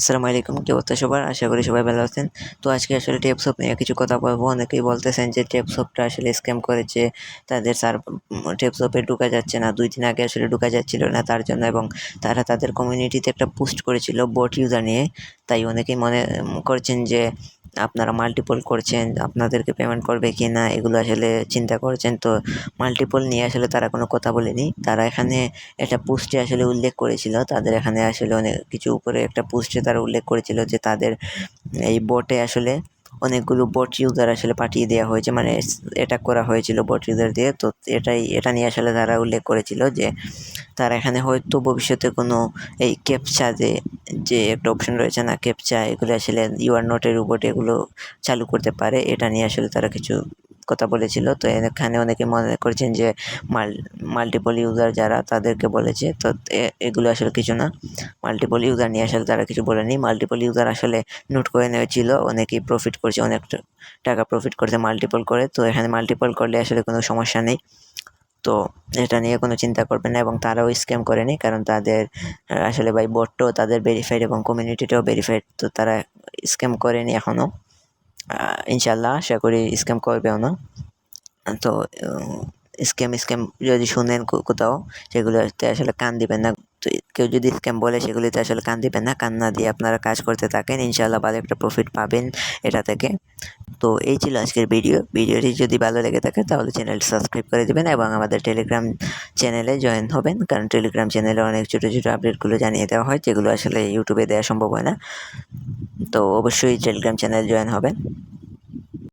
আসসালামু আলাইকুম, কি অবস্থা সবার? আশা করি সবাই ভালো আছেন। তো আজকে আসলে টেপসপ নিয়ে কিছু কথা বলবো। অনেকেই বলতেছেন যে টেপসপটা আসলে স্ক্যাম করেছে, তাদের টেপসপে ঢোকা যাচ্ছে না। ২ দিন আগে আসলে ঢোকা যাচ্ছিল না তার জন্য, এবং তারা তাদের কমিউনিটিতে একটা পোস্ট করেছিল বট ইউজার নিয়ে। তাই অনেকেই মনে করছেন যে আপনারা মাল্টিপল করছেন, আপনাদেরকে পেমেন্ট করবে কি না এগুলো আসলে চিন্তা করছেন। তো মাল্টিপল নিয়ে আসলে তারা কোনো কথা বলেনি। তারা এখানে একটা পোস্টে আসলে উল্লেখ করেছিল, তাদের এখানে আসলে অনেক কিছু উপরে একটা পোস্টে তারা উল্লেখ করেছিল যে তাদের এই বটে আসলে অনেকগুলো বট ইউজার আসলে পাঠিয়ে দেওয়া হয়েছে, মানে অ্যাটাক করা হয়েছিল বট ইউজার দিয়ে। তো এটা নিয়ে আসলে তারা উল্লেখ করেছিল যে তারা এখানে হয়তো ভবিষ্যতে কোনো এই ক্যাপচা যে একটা অপশন রয়েছে না, ক্যাপচা, এগুলো আসলে you are not a robot এগুলো চালু করতে পারে। এটা নিয়ে আসলে তারা কিছু কথা বলেছিল। তো এখানে অনেকে মনে করছেন যে মাল্টিপল ইউজার যারা তাদেরকে বলেছে। তো এগুলো আসলে কিছু না, মাল্টিপল ইউজার নিয়ে আসলে তারা কিছু বলেনি। মাল্টিপল ইউজার আসলে নোট করে নিয়েছিল, অনেকেই প্রফিট করছে, অনেক টাকা প্রফিট করছে মাল্টিপল করে। তো এখানে মাল্টিপল করলে আসলে কোনো সমস্যা নেই। তো এটা নিয়ে কোনো চিন্তা করবেন না, এবং তারাও স্ক্যাম করেনি, কারণ তাদের আসলে ভাই বটটাও তাদের ভেরিফাইড এবং কমিউনিটিটাও ভেরিফাইড। তো তারা স্ক্যাম করেনি এখনও, ইনশাল্লাহ আশা করি স্ক্যাম করবেও না। তো স্ক্যাম যদি শুনেন কোথাও, সেগুলোতে আসলে কান দিবেন না। তো কেউ যদি স্ক্যাম বলে সেগুলিতে আসলে কান দিবেন না। কান না দিয়ে আপনারা কাজ করতে থাকেন, ইনশাল্লাহ ভালো একটা প্রফিট পাবেন এটা থেকে। তো এই ছিল আজকের ভিডিওটি যদি ভালো লেগে থাকে তাহলে চ্যানেলটি সাবস্ক্রাইব করে দেবেন এবং আমাদের টেলিগ্রাম চ্যানেলে জয়েন হবেন, কারণ টেলিগ্রাম চ্যানেলে অনেক ছোটো ছোটো আপডেটগুলো জানিয়ে দেওয়া হয়, যেগুলো আসলে ইউটিউবে দেওয়া সম্ভব হয় না। তো অবশ্যই টেলিগ্রাম চ্যানেল জয়েন হবেন।